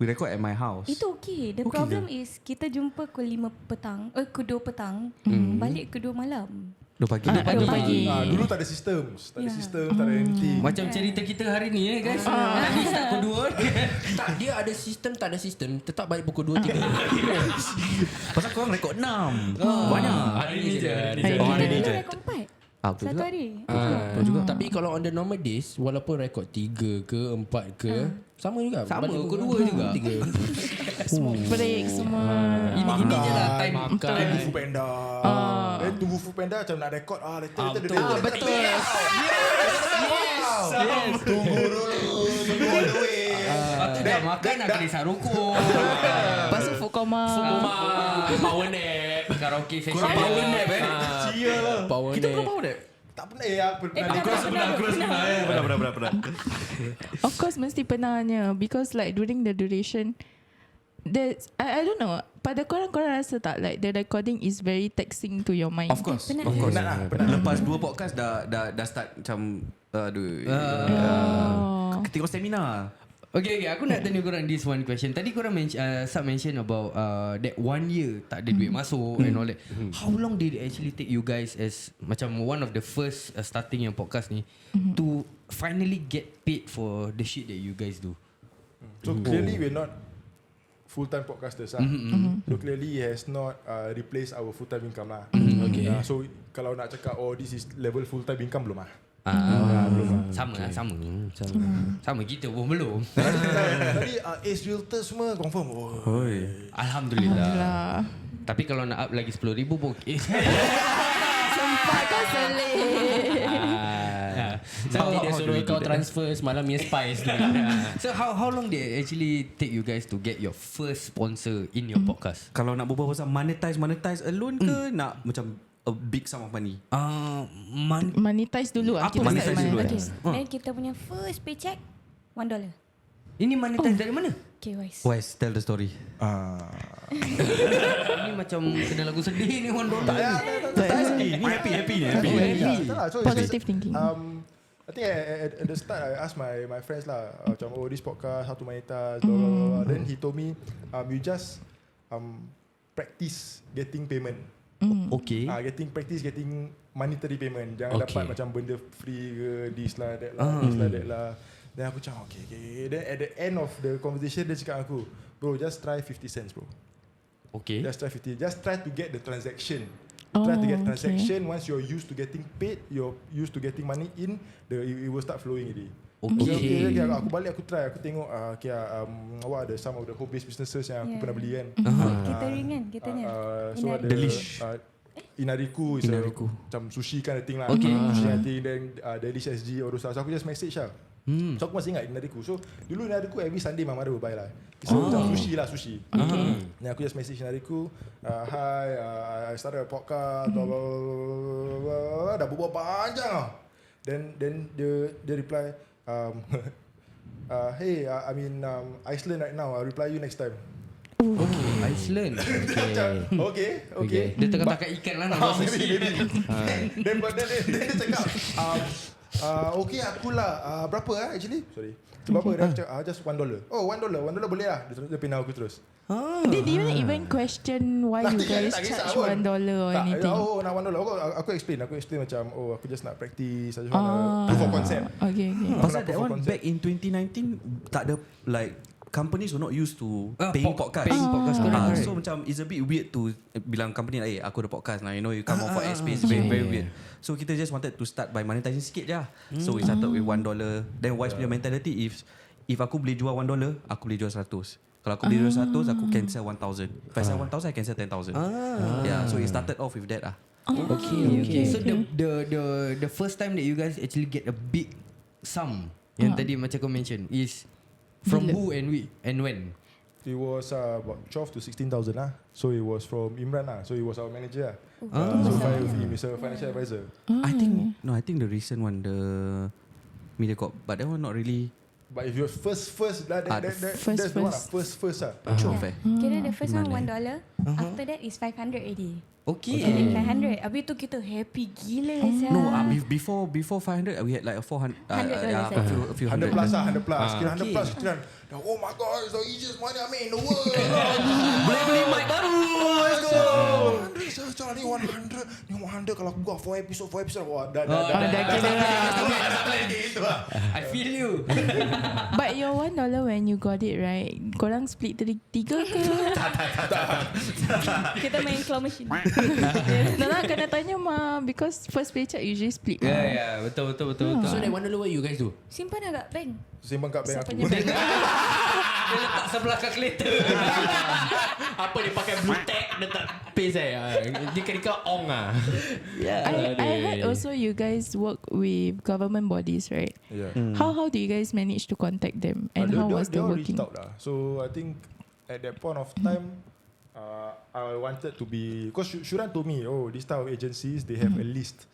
We record at my house. Itu okay. The problem is kita jumpa pukul 5 petang, pukul 2 petang, balik pukul 2 malam. 2 pagi. Dulu tak ada sistem. Tak ada sistem, tak ada anything. Macam cerita kita hari ni guys. Tadi start pukul 2. Tak, dia ada sistem tak ada sistem tetap balik pukul 2 3. Pasal korang rekod 6. Banyak. Hari ni je. Hari ni je. Rekod 4. Betul Satu juga. hari. Betul juga. Tapi kalau on the normal days walaupun rekod 3 ke 4 ke sama juga. Sama, Balik pukul 2 juga. 3. Smoke break semua. Ini je lah time. Tunggu Food Panda. Then tunggu Food Panda macam nak rekod. Betul. Yes. Tunggu dulu. Tunggu all the way. Lepas tu dah makan nak kena sarukuk. Lepas tu food coma. Power nap. Karaoke session. Korang power nap Cia lah. Power Kita nap. pernah power nap? Tak pernah Pernah. Of course mesti pernahnya. Because like during the duration, I don't know. Pada korang rasa tak like the recording is very taxing to your mind? Of course. Pernah. Lepas 2 podcast dah start macam tengok seminar. Okay, aku nak tanya korang this one question. Tadi korang mention about that 1 year tak ada duit masuk and all that. How long did it actually take you guys as macam one of the first starting yang podcast ni to finally get paid for the shit that you guys do? So clearly we're not full-time podcasters. So clearly it has not replaced our full-time income lah. Okay. So kalau nak cakap this is level full-time income belum lah. Sama kita pun belum. Tadi AceRealtors semua confirm. Alhamdulillah. Tapi kalau nak up lagi 10,000 pun okay. Sempat kau selit. Nanti dia suruh kau transfer semalam punya spice ni. So how long did it actually take you guys to get your first sponsor in your podcast? Kalau nak berbual pasal monetize alone ke nak macam a big sum of money? Monetize dulu. Apa monetize dulu? Okay. Then kita punya first paycheck $1. Ini monetize dari mana? Okay, Wise. Wise, tell the story. Ini macam kena lagu sedih ni $1. Tak sedih. Ni happy ni. Positive thinking. I think at the start I asked my friends lah macam this podcast how to monetize blah, blah, blah. Then he told me you just practice getting payment. Okay. Getting monetary payment. Jangan dapat macam benda free ke this lah that lah. Then aku macam okay. Then at the end of the conversation dia cakap aku, bro, just try 50 cents bro. Okay. Just try 50. Just try to get the transaction. Try to get transaction. Once you're used to getting paid, you're used to getting money in, it will start flowing already. Okay. Aku balik aku try. Aku tengok what are some of the home-based businesses yang aku pernah beli kan. Catering kan kitanya. So ada Delish. Inariku is macam sushi kind of thing lah. Sushi kind of thing. Then Delish SG or those. So aku just message lah. So aku masih ingat Inariku. So dulu Inariku every Sunday my mother will buy lah. So macam sushi. Then aku just message Inariku, hi, I started a podcast, blah, blah, blah, blah. Dah berbual panjang lah. Then dia reply, hey, I'm in Iceland right now. I'll reply you next time. Okay. Iceland. Okay. Dia tengah takar ikan lah nak buat sushi. Then dia cakap, Okay aku lah. Berapa actually? Sorry. Berapa dia cakap just $1. Oh $1 boleh lah. Dia pindah aku terus. They didn't even question why you guys charge $1 or anything. Oh nak $1. Aku explain macam aku just nak practice. I just want proof of concept. Okay. Pasal that one back in 2019 tak ada like companies were not used to paying podcast. Correct. So macam it's a bit weird to bilang company like, aku ada podcast now, you know, you come on for ad space, very weird. So kita just wanted to start by monetizing sikit je. So we started with $1. Then Wise punya mentality, if aku boleh jual $1, aku boleh jual 100. Kalau aku beli 100, aku can sell 1,000. If I sell 1,000, I can sell 10,000. Yeah, so it started off with that. Okay. So the first time that you guys actually get a big sum yang tadi macam kau mention is from who and when? It was about 12 to 16,000 lah. So it was from Imran lah. So he was our manager lah. So I with him is a financial advisor. I think the recent one, the Mediacorp, but that one not really. But if you're first that's the one lah. First lah. 12 Kira the first one $1. After that is 500 already. Okay. 500. Habis tu kita happy gila sial. No, before 500 we had like a 400 a few hundred. 100 plus. Kira 100 plus kita oh my god, it's the easiest money I made in the world. Boleh beli mic baru. Let's go. 100 ni 100 kalau aku buat 4 episode wah dah kira. I feel you. But your $1 when you got it right, korang split 3 ke? Kita main claw machine. Nana kena tanya Ma, because first paycheck usually split. Yeah, betul. So that $1 what you guys do? Simpan agak bank. Sembang kat bank aku. Dia letak sebelah kalkulator. Apa dia pakai blue tag letak pay saya. Dia kira ong ah. I heard also you guys work with government bodies, right? Yeah. How do you guys manage to contact them, and how was the working? So I think at that point of time, I wanted to be, because Shuran told me, this type of agencies they have a list.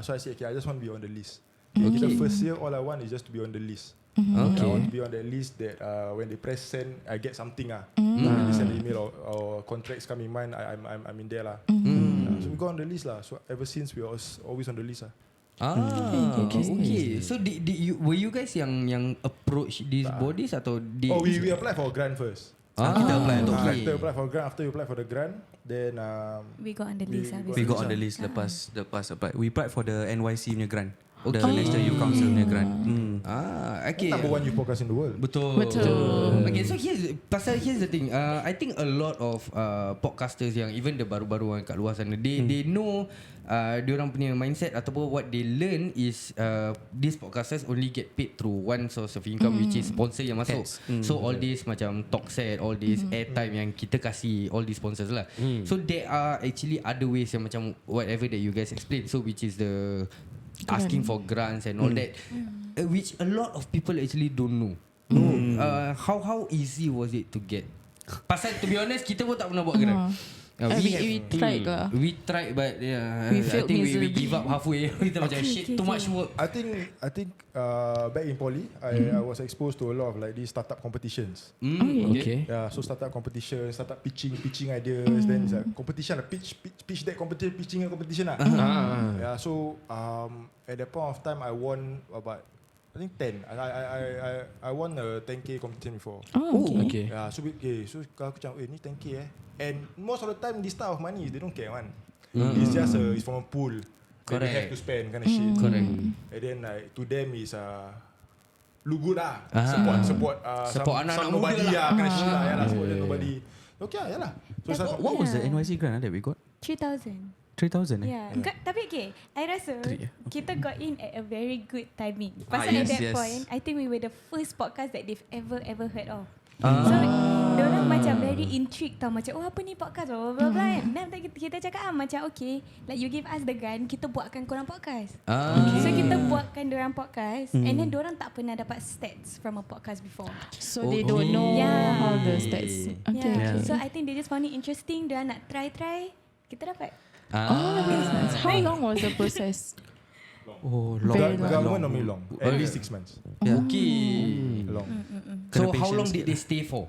So I said, okay, I just want to be on the list. The first year, all I want is just to be on the list. I want to be on the list that when they press send, I get something. When they send an email or contracts come in mind, I'm in there . So we go on the list . So ever since we are always on the list . Okay. So were you guys yang approach these bodies atau we apply for a grant first. Kita apply untuk grant. Kita apply for grant. After you apply for the grant, then We got on the list. We got on the list lepas apply. We applied for the NYC punya grant. The National Youth Council punya grant. Okay. Number one youth podcast in the world. Betul. Okay, so here's the thing. I think a lot of podcasters yang even the baru-baru yang kat luar sana, they know diorang punya mindset ataupun what they learn is these podcasters only get paid through one source of income, which is sponsor yang masuk. So all this macam talk set, all this airtime yang kita kasih all these sponsors lah. So there are actually other ways yang macam whatever that you guys explain. So which is the asking for grants and all that, which a lot of people actually don't know. How easy was it to get? Pasal to be honest, kita pun tak pernah buat grant. We tried lah. We tried, but We I failed think we miserably. give up halfway. Kita macam shit, too much work. I think back in poly, I was exposed to a lot of like these startup competitions. Okay. Yeah, so startup competition, startup pitching ideas, then it's like competition, pitch deck competition, pitching competition lah. Yeah, so at that point of time, I won about I think 10. I won a 10k competition before. Okay. Yeah, so kalau aku macam, ni 10k And most of the time, this type of money, they don't care man. It's just it's from a pool that they have to spend kind of shit. Correct. And then like to them is look good lah. Support anak-anak some nobody muda lah. Kind of shit lah. Yeah, support nobody. Okay lah. So What was the NYC grant that we got? 3,000. 3,000 Yeah. Tapi okay, I rasa kita got in at a very good timing. Pasal at that point, I think we were the first podcast that they've ever heard of. So diorang macam very intrigued tau, macam apa ni podcast blah blah blah. Dan kita cakap macam okay, like you give us the grant, kita buatkan korang podcast. So kita buatkan diorang podcast, and then diorang tak pernah dapat stats from a podcast before. So they don't know how the stats. Okay. So I think they just found it interesting. Diorang nak try, kita dapat. Nice. How long was the process? long. Government normally long. At least 6 months. Okay. Long. So how long did they stay for?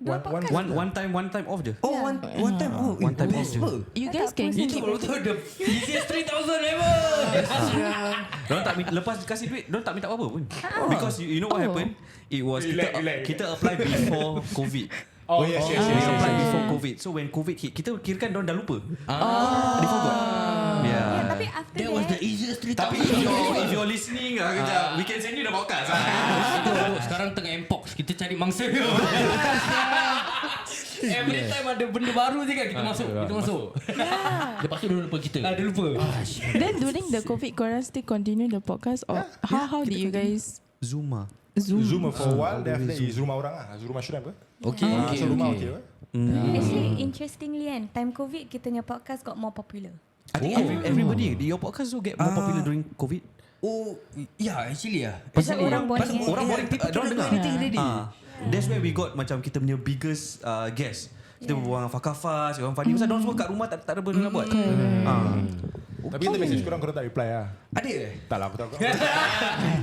One time off je. Oh, one time. Oh, One time off je. You guys can Itu baru tahu the easiest 3,000 ever. Diorang tak lepas kasih duit, diorang tak minta apa-apa pun. Because you know what happened? It was kita apply before COVID. Oh yes. We apply before COVID. So when COVID hit, kita kirakan diorang dah lupa. They forgot. Yeah, tapi after That was the easiest 3,000. Tapi if you're listening, we can send you the podcast. Sekarang tengah mpox, kita cari mangsa. Every time ada benda baru je kan kita masuk. Lepas tu dia lupa kita. Dia lupa. Then during the COVID, korang still continue the podcast or how did you guys Zuma. Zoom for a while, then after that is rumah orang rumah Syuram apa? Okay. So rumah okay apa? Actually, interestingly kan, time COVID, kita punya podcast got more popular. I think everybody, your podcast also get more popular during COVID. Oh, yeah, actually Pasal orang boring. Orang boring, People dengar. anything already. That's where we got macam kita punya biggest guest. Kita berbual dengan Fakafas, orang Fadi. Pasal diorang semua kat rumah tak ada benda nak buat. Tapi kita message korang tak reply lah. Ada Tak lah, aku tahu.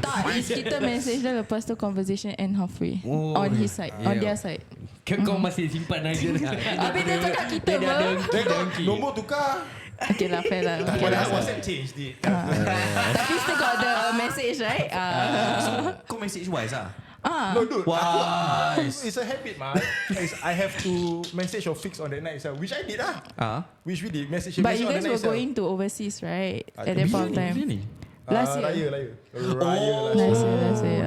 tak is kita message dia lepas tu conversation end halfway on his side, on their side. Kau masih simpan aja. Habis dia cakap kita apa? Tengok nombor tukar. Okay lah, fair lah. Okay Padahal lah. WhatsApp change ni. Tapi still got the message, right? Kau message wise lah. No dude, Wise. it's a habit man. I have to message or fix on that night itself, which I did lah. Which we did, message But you on guys the night were itself. going to overseas, right? At that point of time. Last year. Raya. Last year.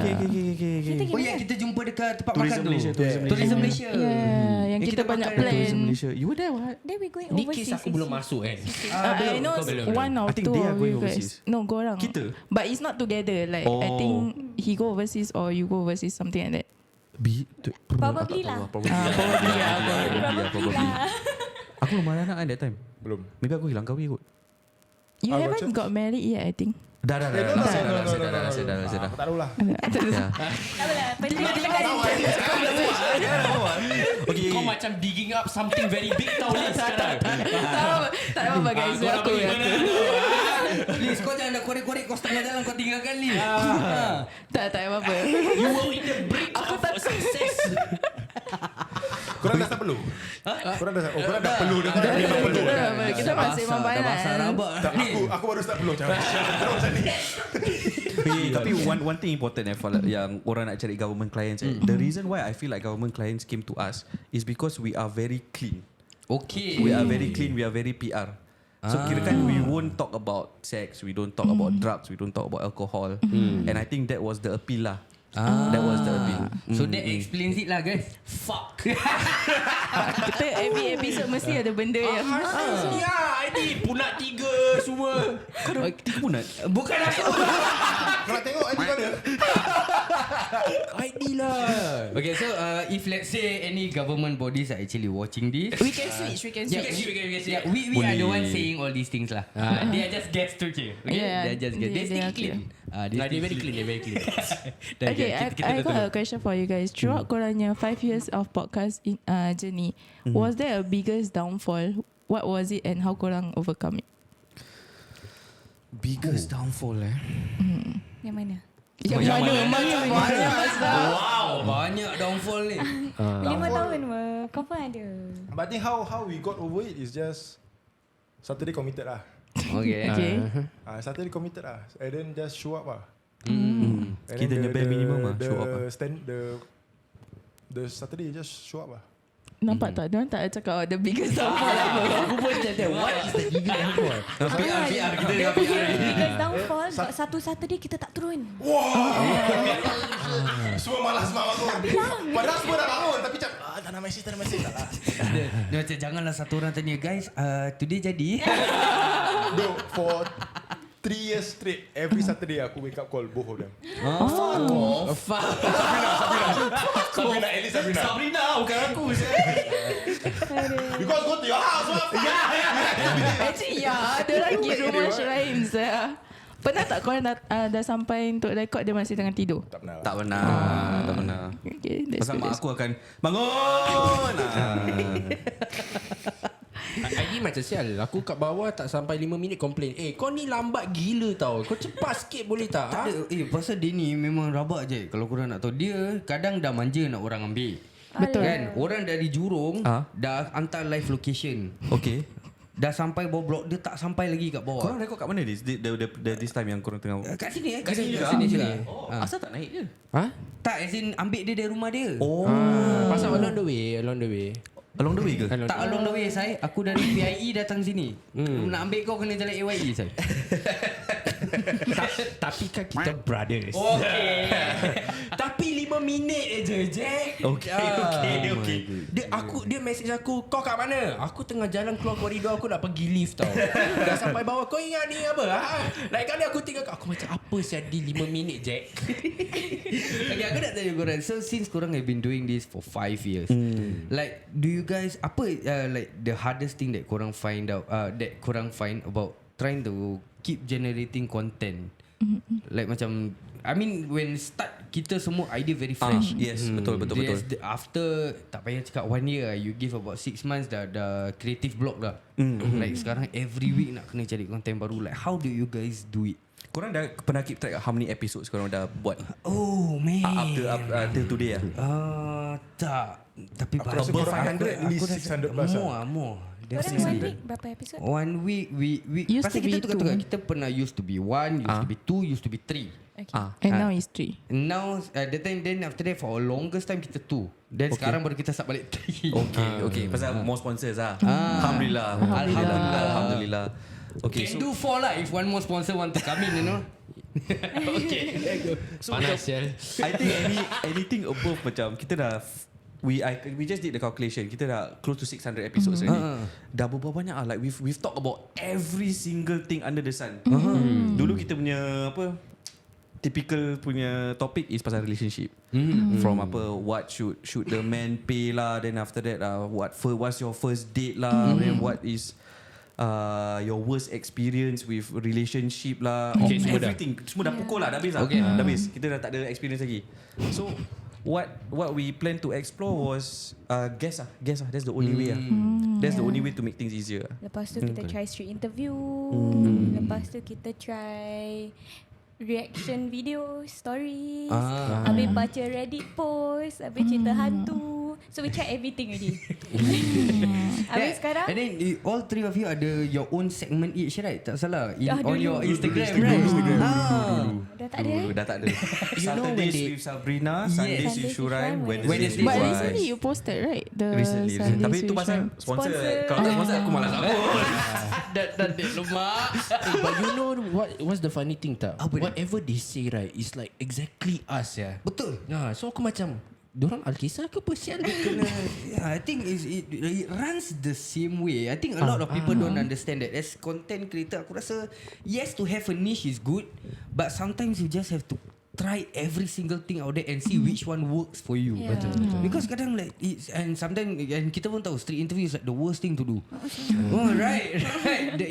Oh ya, kita jumpa dekat tempat makan Tourism tu. Malaysia. Tourism Malaysia. Yeah, yang kita banyak Tourism plan. Malaysia. You were there what? Then we going Ni overseas. kes aku belum masuk kan. I know Kau belum. one or I think two they are of going you guys. overseas. No, go orang. Kita? But it's not together. Like I think he go overseas or you go overseas, something like that. Probably lah. Probably. Aku belum ada anak that time. Belum. Maybe aku hilang kahwin kot. You haven't got married yet, I think. Dah. Aku tak tahu lah. Okay. Kau macam digging up something very big tau Liz sekarang. Tak apa guys, aku. Liz, kau jangan nak korek-korek kau setengah jalan kau tinggalkan Liz. Tak apa. You were in the brink of success. Korang dah tak perlu? Korang dah perlu dah. Kita masih Dah membalas. basah rabak. Tak, aku baru start perlu macam ni. Tapi one thing important yang orang nak cari government clients. The reason why I feel like government clients came to us is because we are very clean. Okay. We are very clean. We are very PR. So kirakan we won't talk about sex. We don't talk about drugs. We don't talk about alcohol. And I think that was the appeal lah. That was the appeal. So that explains it lah guys. Fuck. Kita every episode mesti ada benda yang Ni lah ID punat 3 semua. Kau punat? Bukan aku. Kau nak tengok ID mana? ID lah. Okay, so if let's say any government bodies are actually watching this, we can switch. We can switch. yeah, we are the ones saying all these things lah. They are just guests too, okay? Yeah, They are just guests. They they still are clean. They're very clean. They're very clean. Okay, I got a question for you guys. Throughout korangnya 5 years of podcast journey, was there a biggest downfall? What was it and how korang overcome it? Biggest downfall Yang mana? Yang mana? Wow, banyak downfall ni. 5 tahun kau pun ada. But I think how we got over it is just Saturday committed lah. Okay. Saturday committed lah. And then just show up lah. Kita punya bare minimum lah, show up lah. The Saturday just show up lah. Nampak tak? Diorang tak cakap the biggest downfall apa. Aku pun cakap what is the biggest downfall? PR kita dengan Dia PR. biggest downfall satu Saturday kita tak turun. Semua malas bangun. Padahal semua dah bangun tapi macam tak nak mesej tak lah. Dia macam janganlah satu orang tanya guys, today jadi. Bro, for 3 years straight, every Saturday aku wake up call both of them. Fuck. Sabrina, at least Sabrina. Sabrina, bukan aku. You guys go to your house. Actually, ya. Diorang pergi rumah Syuraim. Pernah tak korang dah sampai untuk rekod dia masih tengah tidur? Tak pernah. Tak pernah. Okay, that's Pasal good. mak aku akan bangun. ID macam sial. Aku kat bawah tak sampai 5 minit komplain. Kau ni lambat gila tau. Kau cepat sikit boleh tak? Tak ada. Pasal dia ni memang rabak je. Kalau korang nak tahu, dia kadang dah manja nak orang ambil. Betul. Kan orang dari Jurong dah hantar live location. Okay. Dah sampai bawah blok, dia tak sampai lagi kat bawah. Korang rekod kat mana this time yang korang tengah? Kat sini Kat sini juga. Asal tak naik je? Tak, as in ambil dia dari rumah dia. Pasal along the way. Along the way ke? Tak along the way, saya. Aku dari PIE datang sini. Nak ambil kau kena jalan AYE, saya. Tapi kan kita brothers. Okay. Tapi 5 minit je, Jack. Okay. Dia message aku, kau kat mana? Aku tengah jalan keluar koridor, aku nak pergi lift tau. Dah sampai bawah, kau ingat ni apa? Lain kali aku tinggal kat, aku macam apa jadi 5 minit, Jack? Okay, aku nak tanya korang. So since korang have been doing this for 5 years, like, do you guys, apa like the hardest thing that korang find about trying to keep generating content? Like macam, I mean when start kita semua idea very fresh. Yes, betul. After tak payah cakap 1 year, you give about 6 months dah creative block dah. Like sekarang every week nak kena cari content baru. Like how do you guys do it? Korang dah pernah keep track how many episodes korang dah buat? Oh man, up till today tak. Tapi Aku rasa korang 500 at least 600 plus more. Korang 1 week berapa episod? 1 week we Used pasal to kita be tukar-tukar. two. Kita pernah used to be 1, used to be 2, used to be 3. And now it's 3. Now the time then after that for a longest time kita 2. Then sekarang baru kita start balik 3. Okay. Pasal more sponsors Alhamdulillah. Okay, Can do 4 lah if one more sponsor want to come in, you know. Okay. So panas ya. I think anything above macam kita dah we just did the calculation. Kita dah close to 600 episodes already. Dah berapa banyak lah. Like we've talked about every single thing under the sun. Dulu kita punya apa, typical punya topic is pasal relationship. From apa, what should the man pay lah. Then after that what's your first date lah. Then what is your worst experience with relationship lah. Okay, everything semua dah pukul lah. Dah habis lah. Dah habis. Kita dah tak ada experience lagi. So what we plan to explore was guess lah. That's the only way lah. That's the only way to make things easier. Lepas tu kita try street interview. Lepas tu kita try reaction video, stories. Habis baca Reddit post. Habis cerita hantu. So we try everything already. Habis sekarang And then all 3 of you ada your own segment each, right? Tak salah on dulu. your Instagram, right? dah tak ada. Dah tak ada. Saturdays with Sabrina, Sundays with Sundays Shuran, with Wednesdays But with recently you posted, right? The Recently. Sundays Tapi itu with pasal Shuran. sponsor. Sponsor. Kalau tak sponsor aku malas upload. Dan lemak. But you know what's the funny thing tak? Whatever they say right, is like exactly us ya. Betul. So aku macam, dorang Al-Kisah ke Persian dia kena. Yeah, I think it runs the same way. I think a lot of people don't understand that. As content creator, aku rasa yes, to have a niche is good, but sometimes you just have to try every single thing out there and see which one works for you. Yeah. Betul. Because kadang like and sometimes and kita pun tahu street interview is like the worst thing to do. Right.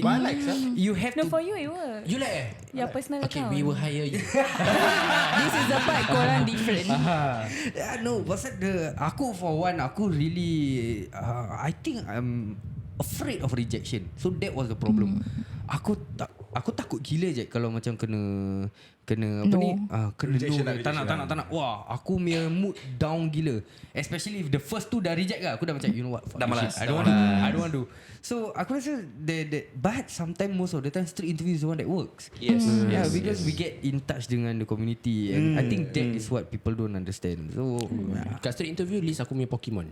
But I like you have No, to. for you it works. You like Your personal Okay, account. we will hire you. This is the part korang different. Yeah, no, pasal aku for one, aku really I think I'm afraid of rejection. So that was the problem. Aku takut gila je kalau macam kena apa No. ni? Kena Rejection no. lah, Tak nak. Wah, aku punya mood down gila. Especially if the first 2 dah reject lah. Aku dah macam, you know what? Fuck Dah this malas. shit. I don't want to. So aku rasa but sometimes most of the time street interview is the one that works. Yes. Yeah, because we get in touch dengan the community, and I think that is what people don't understand. So Kat street interview list aku punya Pokemon.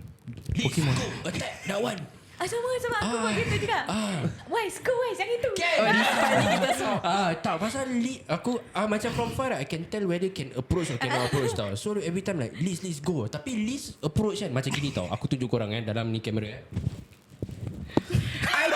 Attack that one. Sama aku buat gitu juga. Wise, go wise, yang itu. Tak, pasal lead aku macam from far I can tell whether can approach or cannot approach tau. So every time like list go. Tapi list approach kan macam gini tau. Aku tunjuk korang dalam ni kamera. I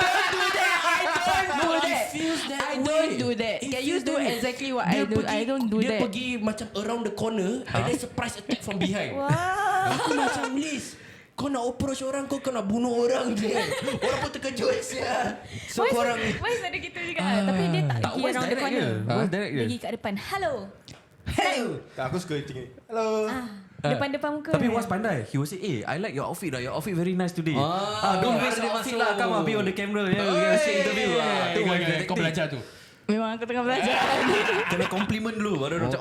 don't do that. Can you do exactly what I do? I don't do Dia that. pergi macam around the corner and then surprise attack from behind. Wow. Aku macam list. Kau nak approach orang, kau nak bunuh orang je. Orang pun terkejut sia. so korang Wise ada gitu juga. Tapi dia tak pergi Wise around the direct corner. je. Wise direct je. Pergi kat depan. Hello. Tak, aku suka tinggi. Hello. Depan muka. Tapi was pandai. He will say, I like your outfit lah. Your outfit very nice today. Don't waste the outfit lah. Come on, be on the camera. Yeah, we can say interview. Kau belajar tu. Memang aku tengah belajar. Kena compliment dulu baru macam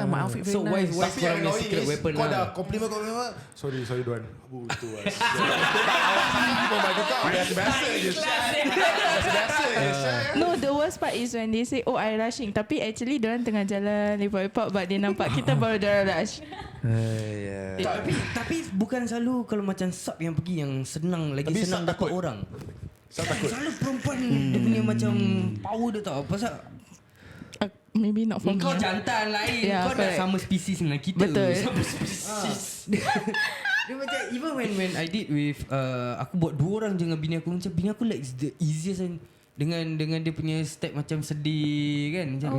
my outfit very So why nice. Tapi yang korang punya annoying secret is weapon kau dah lah? compliment kau memang. Sorry Duan. Itu lah. Kau biasa je. Biasa je. No, the worst part is when they say, oh I rushing. Tapi actually diorang tengah jalan lepak-lepak, but dia nampak kita baru diorang rush. Tapi bukan selalu kalau macam sub yang pergi yang senang lagi Tapi senang sub dapat takut. orang. Saya takut. Selalu perempuan dia punya macam power dia tau. Pasal Maybe not for me. kau jantan lain, Yeah, kau dah correct. sama spesies dengan kita. Betul. Sama spesies. Dia macam even when I did with aku buat 2 orang je dengan bini aku, macam bini aku like the easiest kan. Dengan dia punya step macam sedih kan macam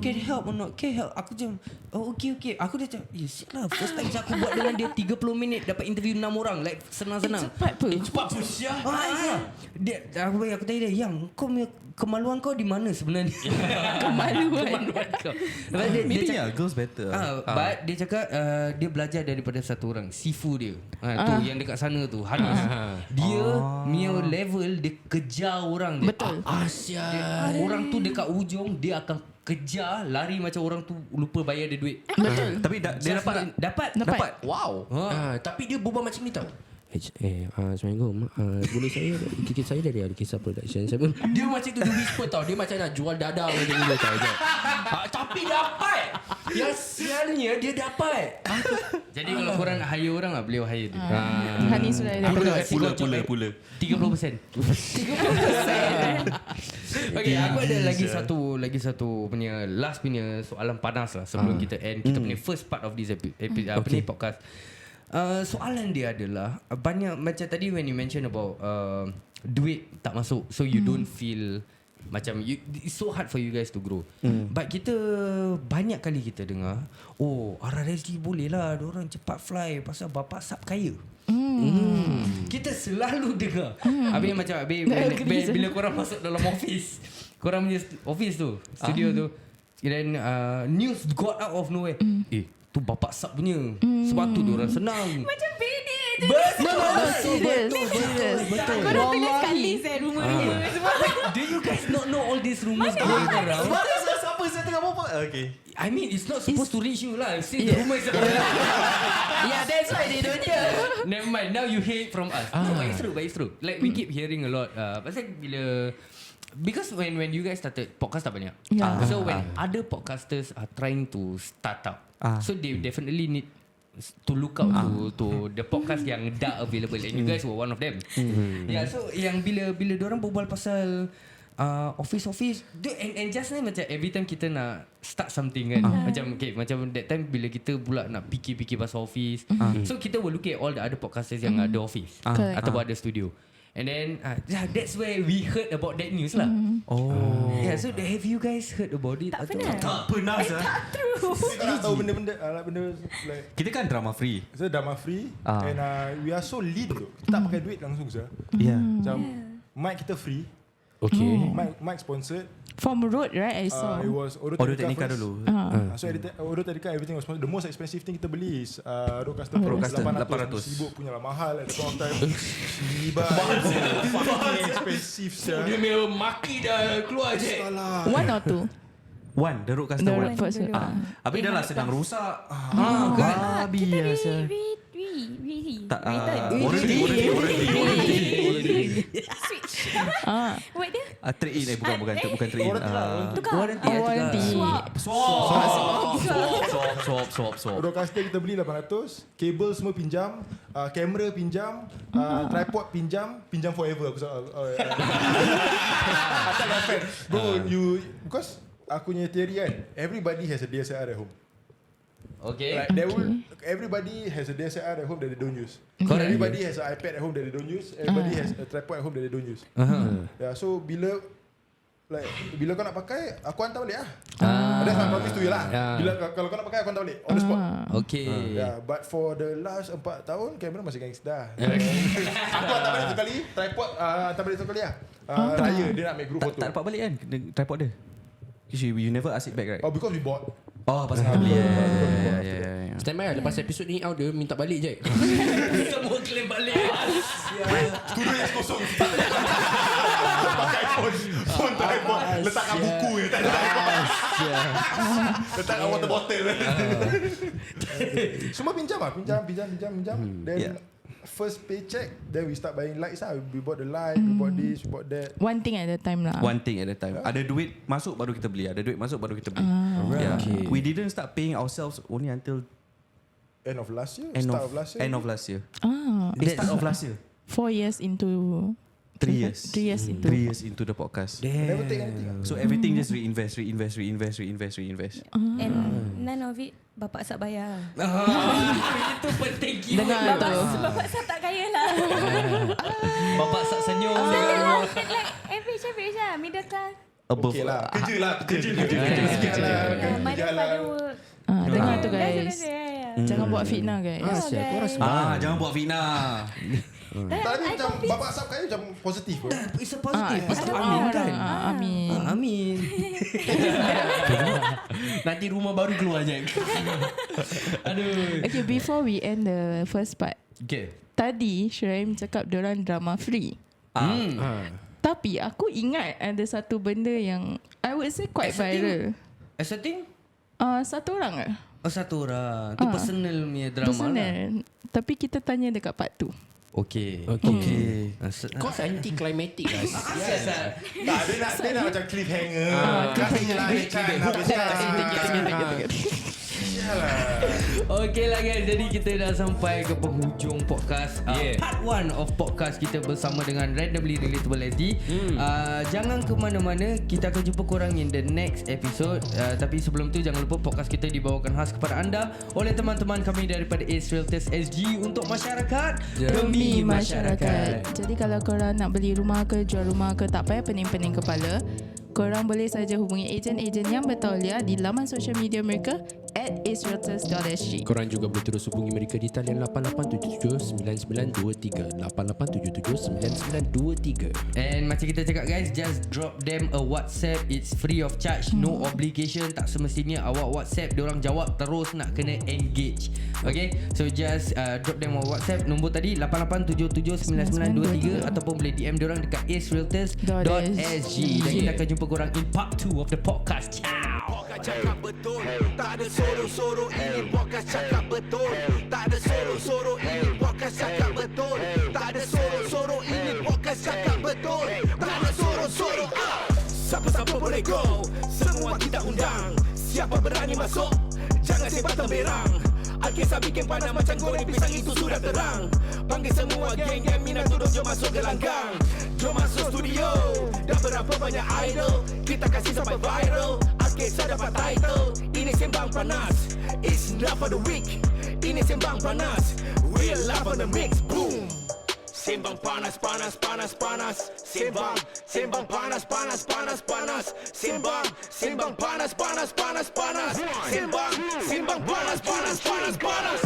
can help or not, can help. Aku macam okay aku dah macam shit lah, first time aku buat dengan dia 30 minit dapat interview 6 orang like senang-senang. Cepat pun. Cepat pun siap. Dia aku tanya dia, yang kau punya kemaluan kau di mana sebenarnya? Kemaluan kau. Maybe Dia girls better. But dia cakap dia belajar daripada satu orang, Sifu dia. Tu yang dekat sana tu, Hanis. Dia punya level dia kejar orang dia. Betul. Orang tu dekat ujung dia akan kejar, lari macam orang tu lupa bayar dia duit. Betul. Tapi dia dapat tak? Dapat. Wow. Tapi dia berbual macam ni tau. Assalamualaikum. Boleh saya tiket saya dari Al-Kisah Production. Dia macam tu, dia whisper tau. Dia macam nak jual dada macam ni tau. Tapi dapat. Yang sialnya dia dapat. Jadi kalau korang nak hire orang lah, beliau hire dia. Hani sudah ada. Pula. 30%. Okay, aku ada lagi satu punya last punya soalan panas lah sebelum kita end kita punya first part of this apa ni podcast. Soalan dia adalah banyak macam tadi when you mention about duit tak masuk, so you don't feel macam it's so hard for you guys to grow. But kita banyak kali kita dengar, RRSG boleh lah diorang cepat fly pasal bapa sub kaya. Kita selalu dengar. Habis macam bila korang masuk dalam office, korang punya office tu, studio tu, then news got out of nowhere. Tu bapak sub punya. Sebab tu diorang senang. Macam pede je. Betul. Kau dah tengah sekali rumah dia semua. Do you guys not know all these rumors going around? Siapa saya tengah berbual? Okay. I mean, it's not supposed to reach you lah. Still the rumors are Yeah, that's why they don't hear. Never mind. Now you hear it from us. No, but it's true. Like we keep hearing a lot. Pasal because when you guys started, podcast tak banyak. So when other podcasters are trying to start up, so they definitely need to look out to the podcast yang dah available, and you guys were one of them. Yeah, so yang bila diorang berbual pasal office and just ni macam every time kita nak start something kan, macam that time bila kita pula nak fikir pasal office, so kita will look at all the other podcasters yang ada office ataupun ada studio. And then that's where we heard about that news lah. Yeah, so have you guys heard about it? Tak pernah. Tak pernah sah. Kita nak tahu benda-benda like Kita kan drama free. saya drama free and we are so lean tu. Kita tak pakai duit langsung sah. Yeah. Macam mic kita free. Okay. Mic sponsored. From Road, right? I saw. It was Audio Audio Technica first. dulu. So Audio Technica everything was sponsored. The most expensive thing kita beli is Rodecaster Pro Rodecaster, 800. 800. Sibuk punya lah, mahal at the point of time. Shiba. Fucking expensive sah. Dia punya maki dah keluar je. Salah. One or two? One, the Rodecaster The one. first one. Habis dah lah sedang rosak. Kita Biasa. Tak, warranty. Switch. Ah. What dia? Trade in bukan trade in. Tukar. Warranty. Swap. Rodecaster kita beli 800. Kabel semua pinjam. Kamera pinjam. Tripod pinjam forever. Aku tak nak fan. Bro, because aku punya theory kan, everybody has a DSLR at home. Okay. Like everybody has a DSLR at home that they don't use. Correct. Everybody has an iPad at home that they don't use. Everybody has a tripod at home that they don't use. Yeah, so bila kau nak pakai, aku hantar balik lah. That's my promise to you lah. Kalau kau nak pakai, aku hantar balik on the spot. Okay. Yeah, but for the last 4 tahun, kamera masih gangster. Aku hantar balik 1 kali, tripod hantar balik 1 kali lah. Raya dia nak make group photo. Tak dapat balik kan tripod dia. You never ask it back, right? Oh, because we bought. Oh, pasal kau beli. Ya. Stand by lah. Lepas episod ni out, dia minta balik je. Semua claim balik. Studio yang kosong. Pakai phone tak iPhone. Letakkan buku je. Tak ada iPhone. Letakkan water bottle. Semua pinjam lah. Pinjam. Then first paycheck, then we start buying lights lah. We bought the light, we bought this, we bought that. One thing at a time lah. One thing at a time. Ada duit masuk baru kita beli. We didn't start paying ourselves only until End of last year. End Start of of last year. End of last year. Start of last year. 4 years into 3 years. 3 years into 3 years into the podcast. Never take anything. So everything just reinvest. And none of it bapak Sab bayar. Itu penting gila. Dengar tu. Bapak Sab tak kaya lah. Bapak sak senyum. Average lah. Middle class. Above. Okay lah. Kerja lah. Mother father work. Dengar tu guys. Ya. Jangan buat fitnah guys. Jangan buat fitnah. Tadi macam bapak Sab kaya macam positif pun. It's a positive. Amin kan. Amin. Nanti rumah baru keluar je. Aduh. Okay, before we end the first part. Okay. Tadi Shuraim cakap diorang drama free. Tapi aku ingat ada satu benda yang I would say quite viral. Setting? Satu orang ke? Satu orang. Tu personal punya drama personal. lah. Tapi kita tanya dekat part tu. Okay. Kau anti-climatic lah. Tak, dia nak macam cliffhanger. Kasih lahirkan habiskan. Okay lah guys, jadi kita dah sampai ke penghujung podcast part 1 of podcast kita bersama dengan Relatable SG. Jangan ke mana-mana, kita akan jumpa korang in the next episode. Tapi sebelum tu jangan lupa podcast kita dibawakan khas kepada anda oleh teman-teman kami daripada AceRealtorsSg untuk masyarakat, demi masyarakat. Jadi kalau korang nak beli rumah ke, jual rumah ke, tak payah pening-pening kepala. Korang boleh saja hubungi ejen-ejen yang bertauliah di laman sosial media mereka @AceRealtorsSg. Korang juga boleh terus hubungi mereka di talian 88779923 88779923. And macam kita cakap guys, just drop them a WhatsApp. It's free of charge, no obligation. Tak semestinya awak WhatsApp diorang jawab terus, nak kena engage. Okay, so just drop them a WhatsApp. Nombor tadi 88779923 ataupun boleh DM diorang dekat AceRealtorsSg. Dan kita akan jumpa korang in part 2 of the podcast. Ciao. Cakap betul, tak ada sorok-sorok. Ini podcast cakap betul. Tak ada sorok-sorok. Ini podcast cakap betul. Tak ada sorok-sorok. Ini podcast cakap betul. Tak ada sorok-sorok. Siapa-siapa boleh go, semua kita undang. Siapa berani masuk, jangan sebatang berang. Al-Kisah bikin panas macam goreng pisang, itu sudah terang. Panggil semua geng-geng minat turun, jom masuk gelanggang. Jom masuk studio, dah berapa banyak idol, kita kasih sampai viral. Al-Kisah dapat title, ini Sembang Panas. It's not for the weak, ini Sembang Panas. Real love on the mix, boom. Sembang panas, panas, panas, panas. Sembang panas, panas, panas, panas. Sembang panas, panas, panas, panas. Sembang panas, panas, panas, panas.